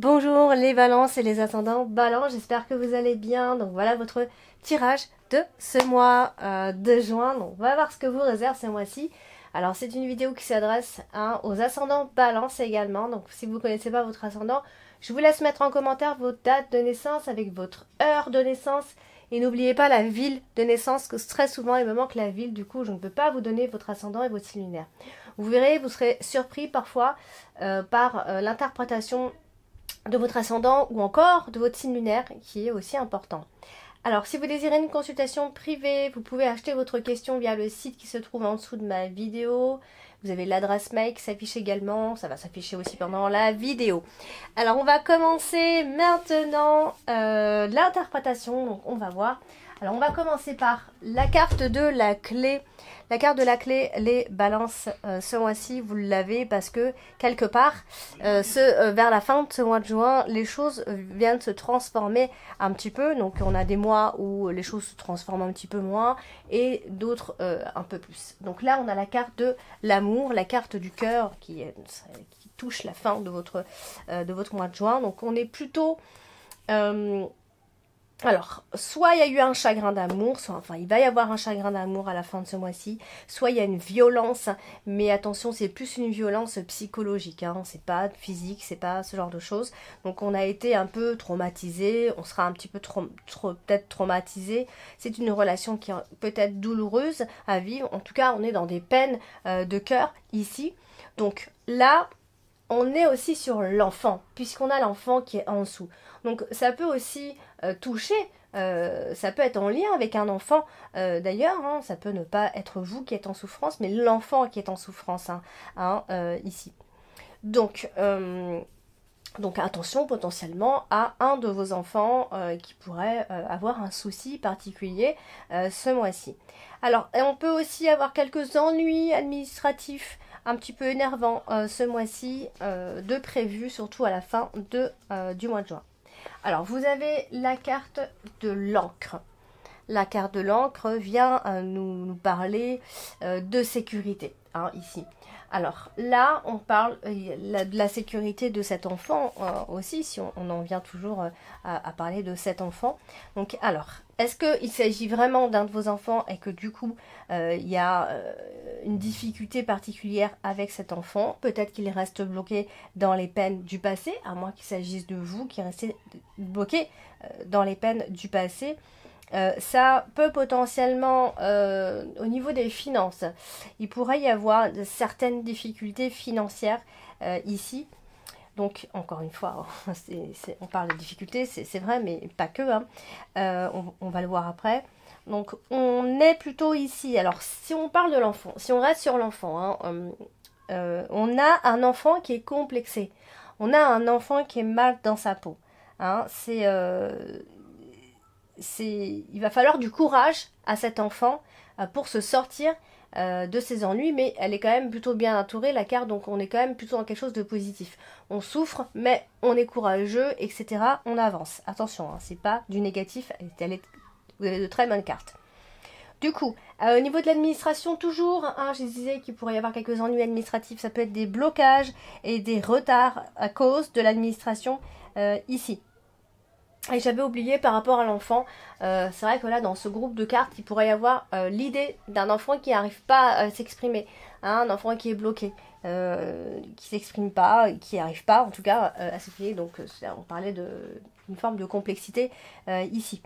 Bonjour les balances et les ascendants balance, j'espère que vous allez bien. Donc voilà votre tirage de ce mois de juin. Donc on va voir ce que vous réserve ce mois-ci. Alors c'est une vidéo qui s'adresse aux ascendants balance également. Donc si vous ne connaissez pas votre ascendant, je vous laisse mettre en commentaire votre date de naissance avec votre heure de naissance. Et n'oubliez pas la ville de naissance, que très souvent il me manque la ville, du coup je ne peux pas vous donner votre ascendant et votre signe lunaire. Vous verrez, vous serez surpris parfois par l'interprétation de votre ascendant ou encore de votre signe lunaire qui est aussi important. Alors si vous désirez une consultation privée, vous pouvez acheter votre question via le site qui se trouve en dessous de ma vidéo. Vous avez l'adresse mail qui s'affiche également, ça va s'afficher aussi pendant la vidéo. Alors on va commencer maintenant l'interprétation, donc on va voir. Alors on va commencer par la carte de la clé. La carte de la clé, les balances, ce mois-ci, vous l'avez parce que quelque part, vers la fin de ce mois de juin, les choses viennent se transformer un petit peu. Donc on a des mois où les choses se transforment un petit peu moins et d'autres un peu plus. Donc là, on a la carte de l'amour, la carte du cœur qui touche la fin de votre mois de juin. Donc on est plutôt... alors, soit il y a eu un chagrin d'amour, soit enfin il va y avoir un chagrin d'amour à la fin de ce mois-ci, soit il y a une violence, mais attention, c'est plus une violence psychologique, hein, c'est pas physique, c'est pas ce genre de choses. Donc on a été un peu traumatisé, on sera un petit peu peut-être traumatisé. C'est une relation qui est peut-être douloureuse à vivre, en tout cas on est dans des peines de cœur ici. Donc là, on est aussi sur l'enfant, puisqu'on a l'enfant qui est en dessous. Donc ça peut aussi toucher, ça peut être en lien avec un enfant d'ailleurs, hein, ça peut ne pas être vous qui êtes en souffrance, mais l'enfant qui est en souffrance ici. Donc attention potentiellement à un de vos enfants qui pourrait avoir un souci particulier ce mois-ci. Alors, on peut aussi avoir quelques ennuis administratifs un petit peu énervants ce mois-ci de prévu, surtout à la fin du mois de juin. Alors, vous avez la carte de l'encre. La carte de l'encre vient nous parler de sécurité, ici. Alors là, on parle de la sécurité de cet enfant aussi, si on en vient toujours à parler de cet enfant. Donc alors, est-ce qu'il s'agit vraiment d'un de vos enfants et que du coup, il y a une difficulté particulière avec cet enfant? Peut-être qu'il reste bloqué dans les peines du passé, à moins qu'il s'agisse de vous qui restez bloqué dans les peines du passé. Ça peut potentiellement, au niveau des finances, il pourrait y avoir certaines difficultés financières ici. Donc, encore une fois, on parle de difficultés, c'est vrai, mais pas que. On va le voir après. Donc, on est plutôt ici. Alors, si on parle de l'enfant, si on reste sur l'enfant, on a un enfant qui est complexé. On a un enfant qui est mal dans sa peau. Il va falloir du courage à cet enfant pour se sortir de ses ennuis, mais elle est quand même plutôt bien entourée, la carte, donc on est quand même plutôt dans quelque chose de positif. On souffre, mais on est courageux, etc. On avance. Attention, c'est pas du négatif, vous avez de très bonnes cartes. Du coup, au niveau de l'administration, toujours, je disais qu'il pourrait y avoir quelques ennuis administratifs, ça peut être des blocages et des retards à cause de l'administration ici. Et j'avais oublié par rapport à l'enfant, c'est vrai que là dans ce groupe de cartes, il pourrait y avoir l'idée d'un enfant qui n'arrive pas à s'exprimer, un enfant qui est bloqué, qui s'exprime pas, qui n'arrive pas en tout cas à s'exprimer, donc on parlait d'une forme de complexité ici.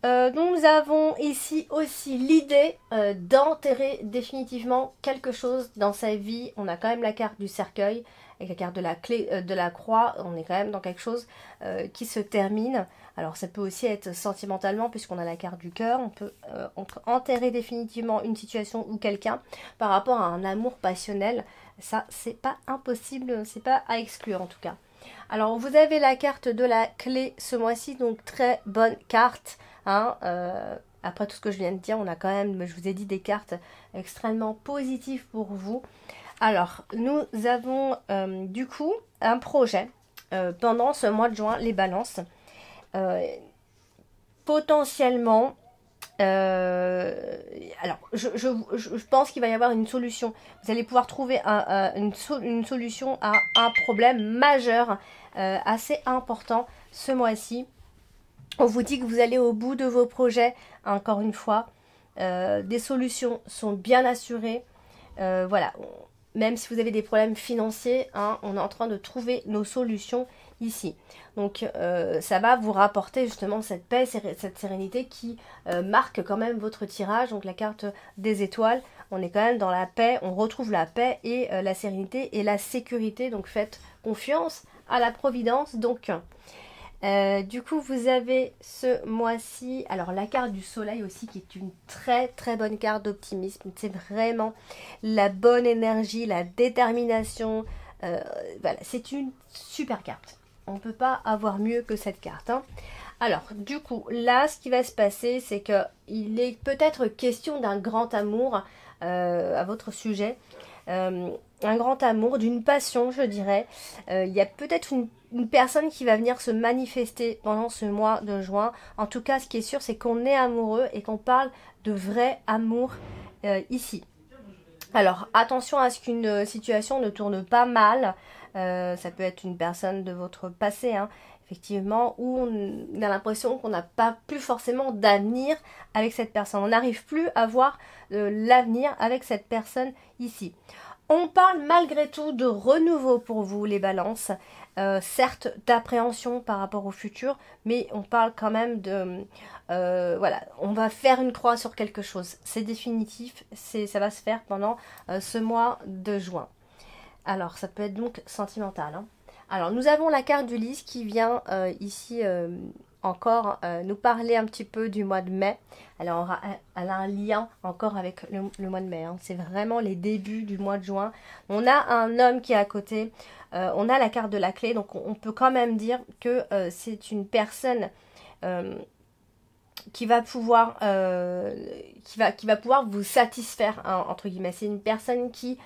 Donc nous avons ici aussi l'idée d'enterrer définitivement quelque chose dans sa vie. On a quand même la carte du cercueil avec la carte de la clé de la croix. On est quand même dans quelque chose qui se termine. Alors ça peut aussi être sentimentalement puisqu'on a la carte du cœur. On peut enterrer définitivement une situation ou quelqu'un par rapport à un amour passionnel. Ça c'est pas impossible, c'est pas à exclure en tout cas. Alors vous avez la carte de la clé ce mois-ci, donc très bonne carte. Après tout ce que je viens de dire, on a quand même, je vous ai dit, des cartes extrêmement positives pour vous. Alors, nous avons du coup un projet pendant ce mois de juin, les balances. Potentiellement, Alors, je pense qu'il va y avoir une solution. Vous allez pouvoir trouver une solution à un problème majeur, assez important ce mois-ci. On vous dit que vous allez au bout de vos projets, encore une fois. Des solutions sont bien assurées. Voilà, même si vous avez des problèmes financiers, hein, on est en train de trouver nos solutions ici. Donc ça va vous rapporter justement cette paix, cette sérénité qui marque quand même votre tirage. Donc la carte des étoiles, on est quand même dans la paix, on retrouve la paix et la sérénité et la sécurité. Donc faites confiance à la providence. Donc du coup, vous avez ce mois-ci, alors la carte du soleil aussi, qui est une très très bonne carte d'optimisme. C'est vraiment la bonne énergie, la détermination. Voilà, c'est une super carte. On ne peut pas avoir mieux que cette carte, hein. Alors, du coup, là, ce qui va se passer, c'est que il est peut-être question d'un grand amour à votre sujet. Un grand amour, d'une passion, je dirais. Il y a peut-être une personne qui va venir se manifester pendant ce mois de juin. En tout cas, ce qui est sûr, c'est qu'on est amoureux et qu'on parle de vrai amour ici. Alors, attention à ce qu'une situation ne tourne pas mal. Ça peut être une personne de votre passé, hein, effectivement, où on a l'impression qu'on n'a pas plus forcément d'avenir avec cette personne. On n'arrive plus à voir l'avenir avec cette personne ici. On parle malgré tout de renouveau pour vous, les balances. Certes, d'appréhension par rapport au futur, mais on parle quand même de... voilà, on va faire une croix sur quelque chose. C'est définitif, ça va se faire pendant ce mois de juin. Alors, ça peut être donc sentimental, hein. Alors, nous avons la carte du lys qui vient ici encore nous parler un petit peu du mois de mai. Alors, elle a un lien encore avec le mois de mai, hein. C'est vraiment les débuts du mois de juin. On a un homme qui est à côté. On a la carte de la clé. Donc, on peut quand même dire que c'est une personne qui va pouvoir vous satisfaire, hein, entre guillemets. C'est une personne qui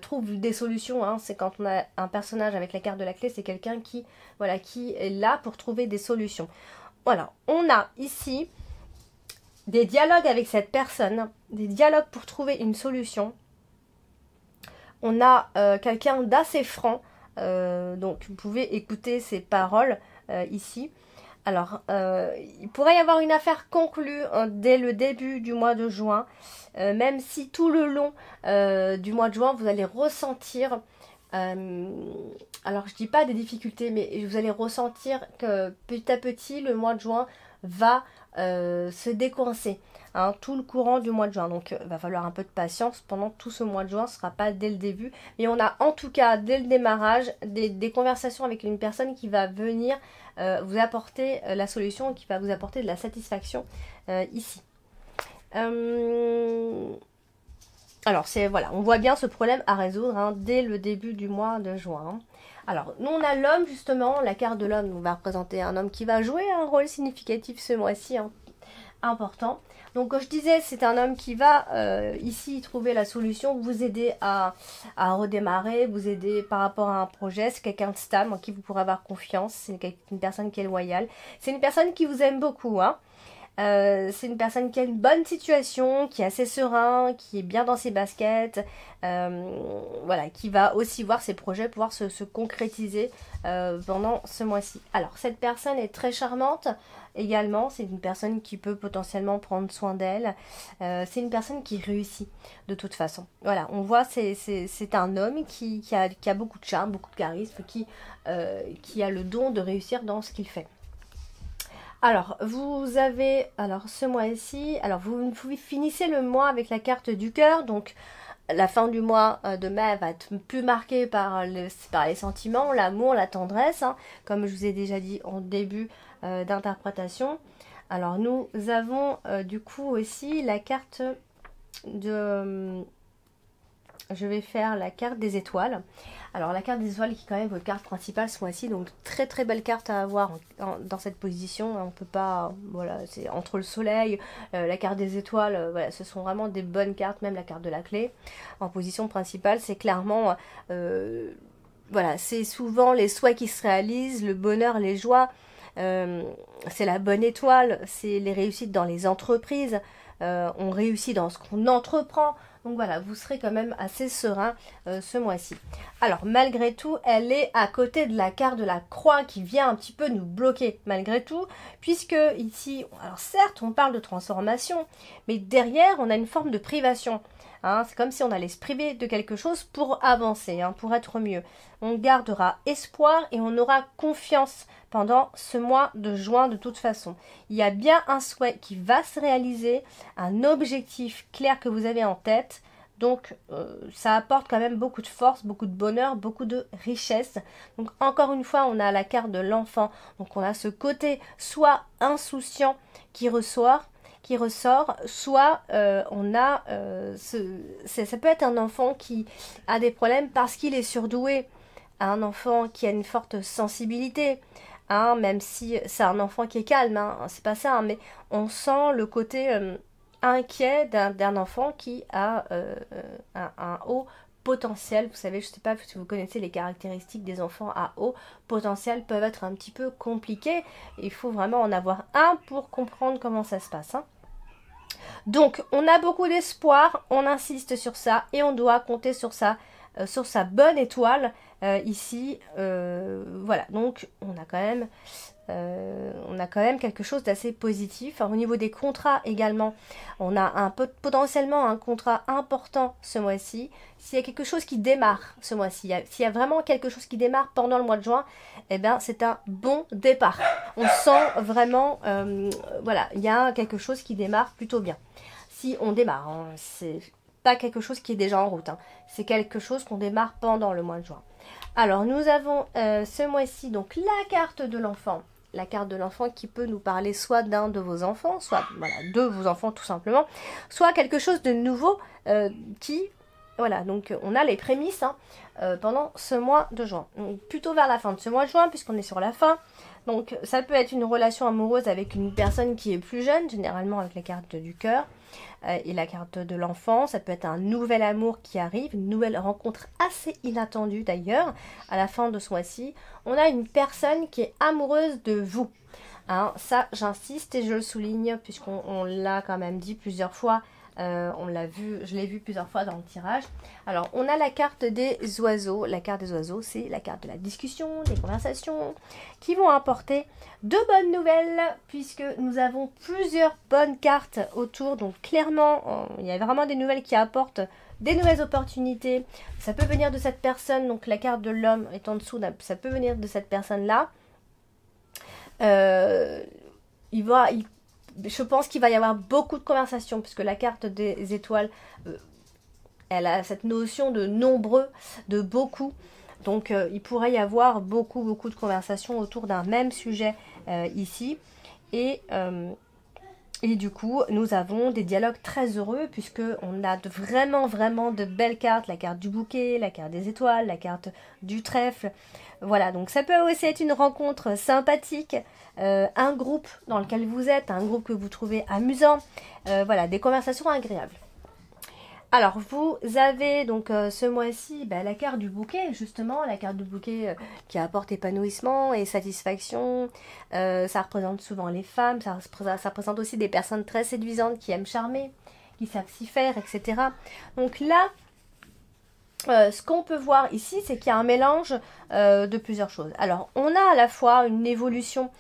trouve des solutions, hein. C'est quand on a un personnage avec la carte de la clé, c'est quelqu'un qui, voilà, qui est là pour trouver des solutions. Voilà, on a ici des dialogues avec cette personne, des dialogues pour trouver une solution. On a quelqu'un d'assez franc, donc vous pouvez écouter ses paroles ici. Alors, il pourrait y avoir une affaire conclue dès le début du mois de juin, même si tout le long du mois de juin, vous allez ressentir, alors je dis pas des difficultés, mais vous allez ressentir que petit à petit, le mois de juin va se décoincer, hein, tout le courant du mois de juin. Donc, il va falloir un peu de patience pendant tout ce mois de juin, ce ne sera pas dès le début, mais on a en tout cas, dès le démarrage, des conversations avec une personne qui va venir vous apporter la solution, qui va vous apporter de la satisfaction ici. Alors, voilà, on voit bien ce problème à résoudre, hein, dès le début du mois de juin. Alors, nous on a l'homme justement, la carte de l'homme va représenter un homme qui va jouer un rôle significatif ce mois-ci, hein, important. Donc comme je disais, c'est un homme qui va ici trouver la solution, vous aider à redémarrer, vous aider par rapport à un projet. C'est quelqu'un de stable en qui vous pourrez avoir confiance, c'est une personne qui est loyale, c'est une personne qui vous aime beaucoup, hein. C'est une personne qui a une bonne situation, qui est assez serein, qui est bien dans ses baskets, voilà, qui va aussi voir ses projets pouvoir se concrétiser pendant ce mois-ci. Alors, cette personne est très charmante également, c'est une personne qui peut potentiellement prendre soin d'elle, c'est une personne qui réussit de toute façon. Voilà, on voit, c'est un homme qui a beaucoup de charme, beaucoup de charisme, qui a le don de réussir dans ce qu'il fait. Alors, vous avez, alors ce mois-ci, alors vous finissez le mois avec la carte du cœur, donc la fin du mois de mai va être plus marquée par les sentiments, l'amour, la tendresse, hein, comme je vous ai déjà dit en début d'interprétation. Alors, nous avons du coup aussi la carte de... je vais faire la carte des étoiles. Alors la carte des étoiles qui est quand même votre carte principale ce mois-ci, donc très très belle carte à avoir dans cette position. On peut pas, voilà, c'est entre le soleil, la carte des étoiles, voilà, ce sont vraiment des bonnes cartes, même la carte de la clé. En position principale, c'est clairement, voilà, c'est souvent les souhaits qui se réalisent, le bonheur, les joies. C'est la bonne étoile, c'est les réussites dans les entreprises. on réussit dans ce qu'on entreprend. Donc voilà, vous serez quand même assez serein ce mois-ci. Alors malgré tout, elle est à côté de la carte de la croix qui vient un petit peu nous bloquer malgré tout, puisque ici, alors certes on parle de transformation, mais derrière on a une forme de privation. Hein, c'est comme si on allait se priver de quelque chose pour avancer, hein, pour être mieux. On gardera espoir et on aura confiance pendant ce mois de juin de toute façon. Il y a bien un souhait qui va se réaliser, un objectif clair que vous avez en tête. Donc ça apporte quand même beaucoup de force, beaucoup de bonheur, beaucoup de richesse. Donc encore une fois, on a la carte de l'enfant. Donc on a ce côté soit insouciant qui ressort, soit on a ça peut être un enfant qui a des problèmes parce qu'il est surdoué, un enfant qui a une forte sensibilité, hein, même si c'est un enfant qui est calme, hein, c'est pas ça, hein, mais on sent le côté inquiet d'un enfant qui a un haut potentiel. Vous savez, je ne sais pas si vous connaissez les caractéristiques des enfants à haut potentiel, peuvent être un petit peu compliquées. Il faut vraiment en avoir un pour comprendre comment ça se passe, hein. Donc, on a beaucoup d'espoir, on insiste sur ça et on doit compter sur sa bonne étoile ici. Voilà, donc on a quand même quelque chose d'assez positif. Alors, au niveau des contrats également, on a potentiellement un contrat important ce mois-ci. S'il y a quelque chose qui démarre ce mois-ci, s'il y a vraiment quelque chose qui démarre pendant le mois de juin, eh bien c'est un bon départ. On sent vraiment, voilà, il y a quelque chose qui démarre plutôt bien. Si on démarre, hein, c'est pas quelque chose qui est déjà en route, hein. C'est quelque chose qu'on démarre pendant le mois de juin. Alors nous avons ce mois-ci donc la carte de l'enfant. La carte de l'enfant qui peut nous parler soit d'un de vos enfants, soit voilà, de vos enfants tout simplement, soit quelque chose de nouveau voilà, donc on a les prémices, hein, pendant ce mois de juin. Donc, plutôt vers la fin de ce mois de juin, puisqu'on est sur la fin. Donc ça peut être une relation amoureuse avec une personne qui est plus jeune, généralement avec la carte du cœur et la carte de l'enfant. Ça peut être un nouvel amour qui arrive, une nouvelle rencontre assez inattendue d'ailleurs, à la fin de ce mois-ci. On a une personne qui est amoureuse de vous. Hein, ça, j'insiste et je le souligne, puisqu'on l'a quand même dit plusieurs fois. On l'a vu, je l'ai vu plusieurs fois dans le tirage. Alors, on a la carte des oiseaux. La carte des oiseaux, c'est la carte de la discussion, des conversations, qui vont apporter de bonnes nouvelles, puisque nous avons plusieurs bonnes cartes autour. Donc, clairement, il y a vraiment des nouvelles qui apportent des nouvelles opportunités. Ça peut venir de cette personne, donc la carte de l'homme est en dessous, ça peut venir de cette personne-là. Je pense qu'il va y avoir beaucoup de conversations, puisque la carte des étoiles, elle a cette notion de nombreux, de beaucoup. Donc il pourrait y avoir beaucoup de conversations autour d'un même sujet ici. Et du coup, nous avons des dialogues très heureux, puisqu'on a vraiment de belles cartes. La carte du bouquet, la carte des étoiles, la carte du trèfle. Voilà, donc ça peut aussi être une rencontre sympathique, un groupe dans lequel vous êtes, un groupe que vous trouvez amusant. Voilà, des conversations agréables. Alors, vous avez donc ce mois-ci la carte du bouquet, justement, la carte du bouquet qui apporte épanouissement et satisfaction. Ça représente souvent les femmes, ça représente aussi des personnes très séduisantes qui aiment charmer, qui savent s'y faire, etc. Donc là, ce qu'on peut voir ici, c'est qu'il y a un mélange de plusieurs choses. Alors, on a à la fois une évolution,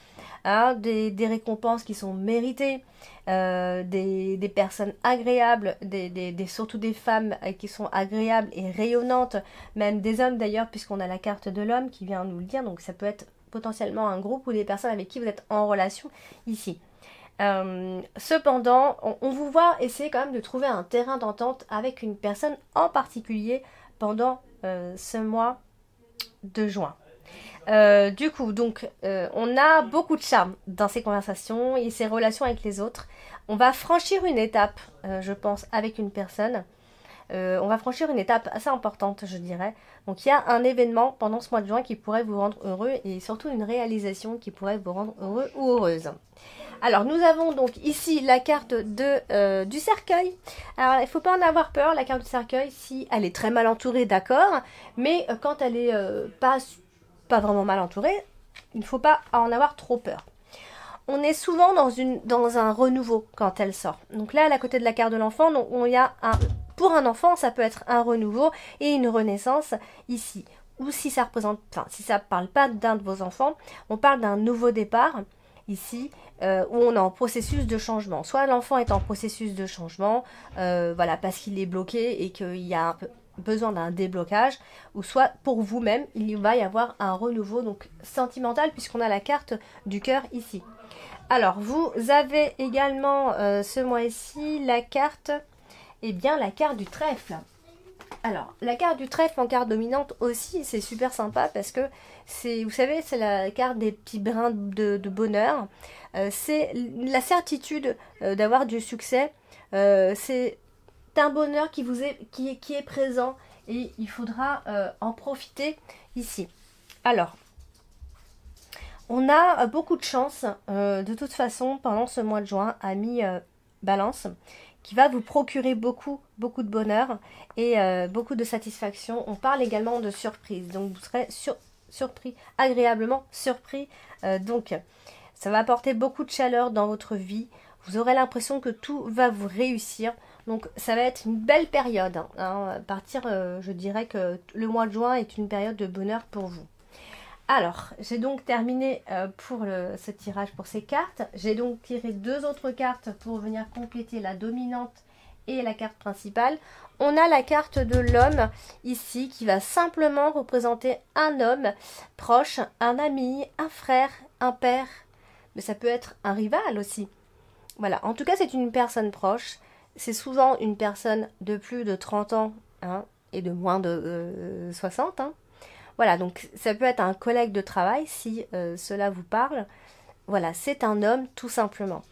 hein, des récompenses qui sont méritées, des personnes agréables, surtout des femmes qui sont agréables et rayonnantes, même des hommes d'ailleurs, puisqu'on a la carte de l'homme qui vient nous le dire, donc ça peut être potentiellement un groupe ou des personnes avec qui vous êtes en relation ici. Cependant, on vous voit essayer quand même de trouver un terrain d'entente avec une personne en particulier pendant ce mois de juin. Du coup, donc, on a beaucoup de charme dans ces conversations et ces relations avec les autres. On va franchir une étape, je pense, avec une personne. On va franchir une étape assez importante, je dirais. Donc, il y a un événement pendant ce mois de juin qui pourrait vous rendre heureux et surtout une réalisation qui pourrait vous rendre heureux ou heureuse. Alors, nous avons donc ici la carte du cercueil. Alors, il ne faut pas en avoir peur, la carte du cercueil, si elle est très mal entourée, d'accord. Mais quand elle est pas vraiment mal entourée, il ne faut pas en avoir trop peur. on est souvent dans un renouveau quand elle sort. Donc là, à côté de la carte de l'enfant, il y a pour un enfant, ça peut être un renouveau et une renaissance ici. Ou si ça représente, enfin, si ça ne parle pas d'un de vos enfants, on parle d'un nouveau départ ici, où on est en processus de changement. Soit l'enfant est en processus de changement, voilà, parce qu'il est bloqué et qu'il y a besoin d'un déblocage, ou soit pour vous-même, il va y avoir un renouveau donc sentimental, puisqu'on a la carte du cœur ici. Alors, vous avez également ce mois-ci la carte, eh bien la carte du trèfle. Alors, la carte du trèfle en carte dominante aussi, c'est super sympa parce que c'est, vous savez, c'est la carte des petits brins de bonheur. C'est la certitude d'avoir du succès. C'est un bonheur qui est présent et il faudra en profiter ici. Alors, on a beaucoup de chance de toute façon pendant ce mois de juin, amis Balance, qui va vous procurer beaucoup de bonheur et beaucoup de satisfaction. On parle également de surprise, donc vous serez surpris, agréablement surpris. Donc, ça va apporter beaucoup de chaleur dans votre vie. Vous aurez l'impression que tout va vous réussir. Donc, ça va être une belle période. Hein. À partir, je dirais que le mois de juin est une période de bonheur pour vous. Alors, j'ai donc terminé pour ce tirage pour ces cartes. J'ai donc tiré 2 autres cartes pour venir compléter la dominante et la carte principale. On a la carte de l'homme ici qui va simplement représenter un homme proche, un ami, un frère, un père. Mais ça peut être un rival aussi. Voilà, en tout cas c'est une personne proche. C'est souvent une personne de plus de 30 ans hein, et de moins de 60 hein. Voilà, donc ça peut être un collègue de travail si cela vous parle. Voilà, c'est un homme tout simplement.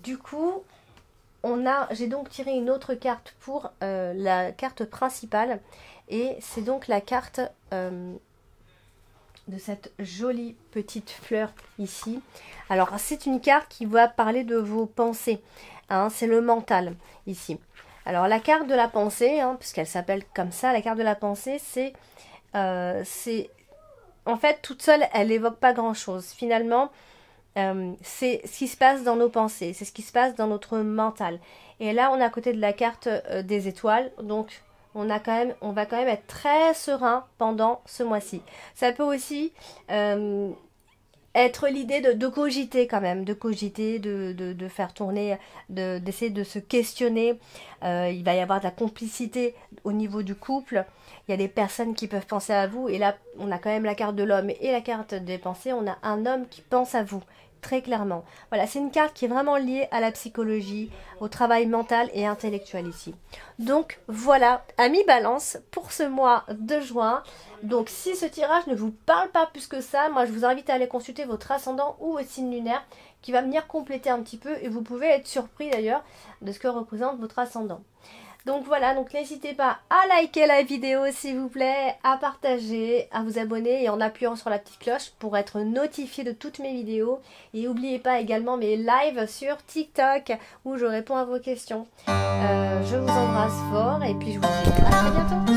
Du coup, j'ai donc tiré une autre carte pour la carte principale. Et c'est donc la carte de cette jolie petite fleur ici. Alors, c'est une carte qui va parler de vos pensées. Hein, c'est le mental ici. Alors, la carte de la pensée, hein, puisqu'elle s'appelle comme ça, la carte de la pensée, c'est en fait toute seule elle évoque pas grand chose finalement. C'est ce qui se passe dans nos pensées, c'est ce qui se passe dans notre mental, et là on est à côté de la carte des étoiles, donc on va quand même être très serein pendant ce mois-ci. Ça peut aussi être l'idée de cogiter quand même, de cogiter, de faire tourner, d'essayer de se questionner. Il va y avoir de la complicité au niveau du couple. Il y a des personnes qui peuvent penser à vous. Et là, on a quand même la carte de l'homme et la carte des pensées. On a un homme qui pense à vous, très clairement. Voilà, c'est une carte qui est vraiment liée à la psychologie, au travail mental et intellectuel ici. Donc voilà, amis Balance, pour ce mois de juin. Donc si ce tirage ne vous parle pas plus que ça, moi je vous invite à aller consulter votre ascendant ou votre signe lunaire qui va venir compléter un petit peu, et vous pouvez être surpris d'ailleurs de ce que représente votre ascendant. Donc voilà, donc n'hésitez pas à liker la vidéo s'il vous plaît, à partager, à vous abonner et en appuyant sur la petite cloche pour être notifié de toutes mes vidéos. Et n'oubliez pas également mes lives sur TikTok où je réponds à vos questions. Je vous embrasse fort et puis je vous dis à très bientôt.